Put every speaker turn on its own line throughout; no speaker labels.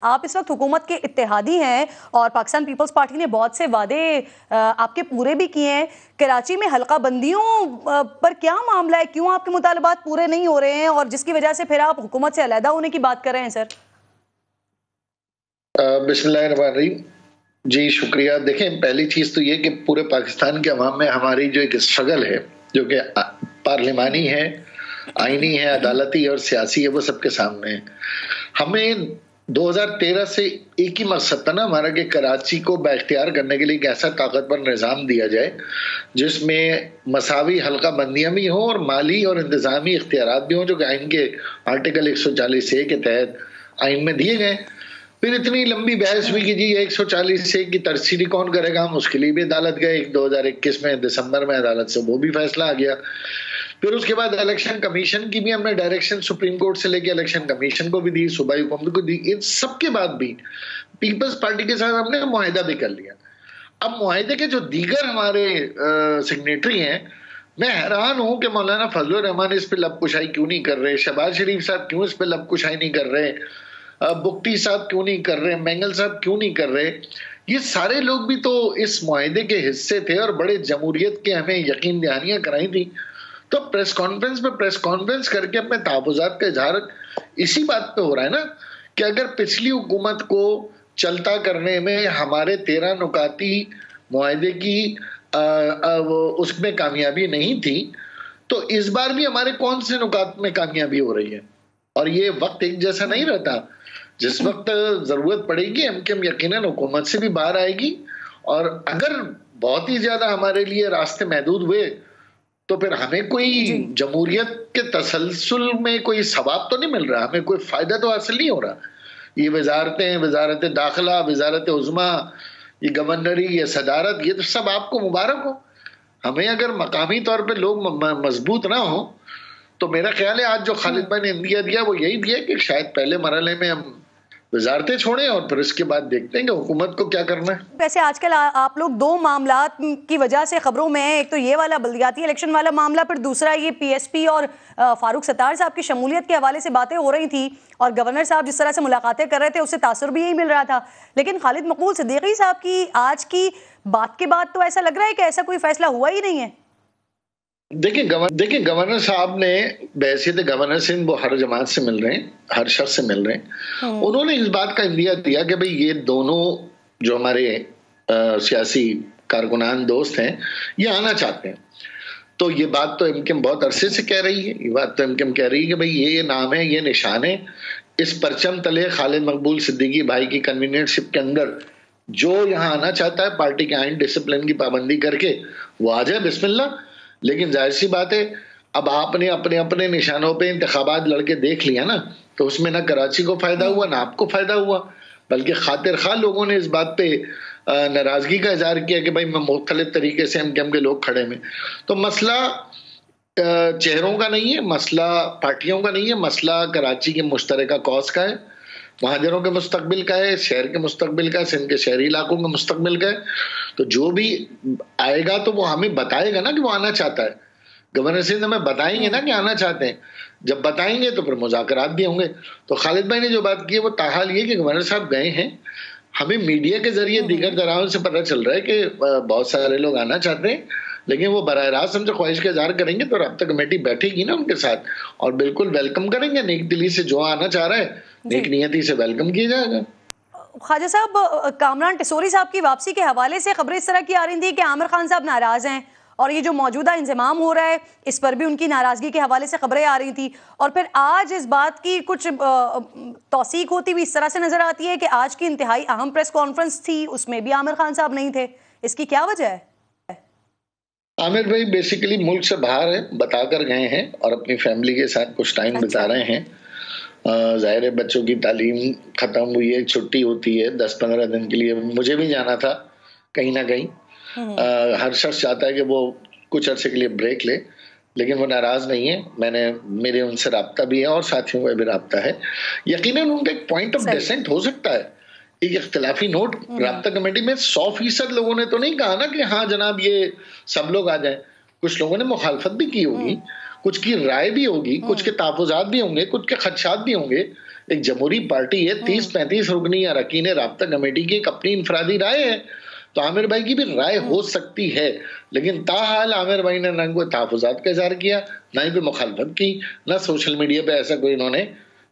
आप इस वक्त हुकूमत के इत्तेहादी हैं और पाकिस्तान पीपल्स पार्टी ने बहुत से वादे आपके पूरे भी किए हैं। कराची में हल्का बंदियों पर क्या मामला है, क्यों आपके मुतालबात पूरे नहीं हो रहे हैं और जिसकी वजह से फिर आप हुकूमत से अलहदा होने की बात कर रहे हैं सर?
बिस्मिल्लाहिर्रहमानिर्रहीम। जी शुक्रिया। देखें, पहली चीज तो ये कि पूरे पाकिस्तान के अवाम में हमारी जो एक स्ट्रगल है, जो कि पार्लिमानी है, आईनी है, अदालती और सियासी है, वो सबके सामने है। हमें 2013 से एक ही मकसद था ना हमारा कि कराची को बाइख्तियार करने के लिए एक ऐसा ताकतवर निज़ाम दिया जाए जिसमें मसावी हल्का बंदियां भी हों और माली और इंतजामी इख्तियारात भी हों, जो कि आइन के आर्टिकल 140A के तहत आइन में दिए गए। फिर इतनी लंबी बहस हुई कि जी 140A की तरसीदी कौन करेगा, हम उसके लिए भी अदालत गए। 2021 में दिसंबर में अदालत से वो भी फैसला आ गया। फिर उसके बाद इलेक्शन कमीशन की भी हमने डायरेक्शन सुप्रीम कोर्ट से लेके इलेक्शन कमीशन को भी दी, सूबाई हुकूमत को दी। इन सबके बाद भी पीपल्स पार्टी के साथ हमने मुआहिदा भी कर लिया। अब मुआहिदे के जो दीगर हमारे सिग्नेटरी हैं, मैं हैरान हूं कि मौलाना फजलुर रहमान इस पे लबकुशाई क्यों नहीं कर रहे, शहबाज शरीफ साहब क्यों इस पे लबकुशाई नहीं कर रहे, बुख्ती साहब क्यों नहीं कर रहे, मैंगल साहब क्यों नहीं कर रहे। ये सारे लोग भी तो इस मुआहिदे के हिस्से थे और बड़े जमहूरियत के हमें यकीन दहानियां कराई थी। तो प्रेस कॉन्फ्रेंस पे प्रेस कॉन्फ्रेंस करके अपने तहफ़्फ़ुज़ात का इजहार इसी बात पे हो रहा है ना कि अगर पिछली हुकूमत को चलता करने में हमारे 13 नुकाती मुआहिदे की उसमें कामयाबी नहीं थी, तो इस बार भी हमारे कौन से नुकात में कामयाबी हो रही है। और ये वक्त एक जैसा नहीं रहता। जिस वक्त जरूरत पड़ेगी हम यकीनन हुकूमत से भी बाहर आएगी, और अगर बहुत ही ज्यादा हमारे लिए रास्ते महदूद हुए तो फिर हमें कोई जमहूरियत के तसलसल में कोई सवाब तो नहीं मिल रहा, हमें कोई फायदा तो हासिल नहीं हो रहा। ये वजारतें, वजारत दाखिला, वजारत उज़्मा, ये गवर्नरी, ये सदारत, ये तो सब आपको मुबारक हो। हमें अगर मकामी तौर पे लोग मजबूत ना हो तो मेरा ख्याल है आज जो खालिद भाई ने इंदिया दिया वो यही दिया कि शायद पहले मरहले में हम वजारतें छोड़ें और फिर इसके बाद देखते हैं कि हुकूमत को क्या करना है।
वैसे आजकल आप लोग दो मामलात की वजह से खबरों में हैं, एक तो ये वाला बल्दियाती इलेक्शन वाला मामला, फिर दूसरा ये पीएसपी और फारूक सत्तार साहब की शमूलियत के हवाले से बातें हो रही थी और गवर्नर साहब जिस तरह से मुलाकातें कर रहे थे उससे तासुर भी यही मिल रहा था। लेकिन खालिद मकबूल सिद्दीकी साहब की आज की बात के बाद तो ऐसा लग रहा है कि ऐसा कोई फैसला हुआ ही नहीं है।
देखिए गवर्नर साहब ने वैसे तो गवर्नर से वो हर जमात से मिल रहे हैं, हर शख्स से मिल रहे हैं। उन्होंने इस बात का इंदिया दिया कि भाई ये दोनों जो हमारे सियासी कारकुनान दोस्त हैं ये आना चाहते हैं। तो ये बात तो एमकेएम बहुत अरसे से कह रही है, ये बात तो एमकेएम कह रही है कि भाई ये नाम है, ये निशान है, इस परचम तले खालिद मकबूल सिद्दीकी भाई की कन्वीनियरशिप के अंदर जो यहाँ आना चाहता है पार्टी के आइन डिसिप्लिन की पाबंदी करके वो आ जाए, बिस्मिल्लाह। लेकिन जाहिर सी बात है, अब आपने अपने अपने निशानों पे इंतखाबात लड़के देख लिया ना, तो उसमें ना कराची को फायदा हुआ ना आपको फायदा हुआ, बल्कि खातिर खा लोगों ने इस बात पे नाराजगी का इजहार किया कि भाई मैं मुख्तलिफ तरीके से एमकेएम के लोग खड़े में। तो मसला चेहरों का नहीं है, मसला पार्टियों का नहीं है, मसला कराची के मुश्तरका कौस का है, महाजरों के मुस्तकबिल का है, शहर के मुस्तकबिल का, सिंध के शहरी इलाकों के मुस्तकबिल का है। तो जो भी आएगा तो वो हमें बताएगा ना कि वो आना चाहता है। गवर्नर सिंध हमें बताएंगे ना कि आना चाहते हैं, जब बताएंगे तो फिर मुज़ाकरात भी होंगे। तो खालिद भाई ने जो बात की है वो ताहाल ये कि गवर्नर साहब गए हैं, हमें मीडिया के जरिए दीगर दरारों से पता चल रहा है कि बहुत सारे लोग आना चाहते हैं, लेकिन वो बराह रास्त हमसे ख्वाहिश का इजहार करेंगे तो रब्ता कमेटी बैठेगी ना उनके साथ और बिल्कुल वेलकम करेंगे। नेक दिली से जो आना चाह रहा है नेक नियति से वेलकम किया जाएगा।
ख्वाजा साहब, कामरान टिसोरी साहब की वापसी के हवाले से खबरें इस तरह की आ रही थी कि आमिर खान साहब नाराज हैं और ये जो मौजूदा इंतजाम हो रहा है इस पर भी उनकी नाराजगी के हवाले से खबरें आ रही थी। और फिर आज इस बात की कुछ तौसीक होती हुई इस तरह से नजर आती है कि आज की इंतहाई अहम प्रेस कॉन्फ्रेंस थी, उसमें भी आमिर खान साहब नहीं थे। इसकी क्या वजह है?
आमिर भाई बेसिकली मुल्क से बाहर है, बताकर गए हैं और अपनी फैमिली के साथ कुछ टाइम बिता रहे हैं। जाहिर है बच्चों की तालीम खत्म हुई है, छुट्टी होती है 10-15 दिन के लिए, मुझे भी जाना था कहीं ना कहीं। हर शख्स चाहता है कि वो कुछ अरसे के लिए ब्रेक ले, लेकिन वो नाराज नहीं है। मेरे उनसे राब्ता भी है और साथियों का भी राब्ता है। यकीनन उनका एक पॉइंट ऑफ डिसेंट हो सकता है, एक इख्तिलाफी नोट राब्ता कमेटी में। 100% लोगों ने तो नहीं कहा ना कि हाँ जनाब ये सब लोग आ जाएं। कुछ लोगों ने मुखालफत भी की होगी, कुछ की राय भी होगी, कुछ के तहफ़्फ़ुज़ात भी होंगे, कुछ के खदशात भी होंगे एक जमहूरी पार्टी है, 30-35 रुकनी अरकान राब्ता कमेटी की एक अपनी इनफरादी राय है, तो आमिर भाई की भी राय हो सकती है। लेकिन ताहाल आमिर भाई ने ना कोई तहफ़्फ़ुज़ात का इज़हार किया, ना ही कोई मुखालफत की, ना सोशल मीडिया पे ऐसा कोई इन्होंने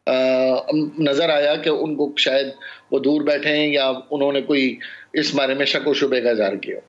नजर आया कि उनको शायद वो दूर बैठे हैं या उन्होंने कोई इस बारे में शक व शुबे का इज़हार किया।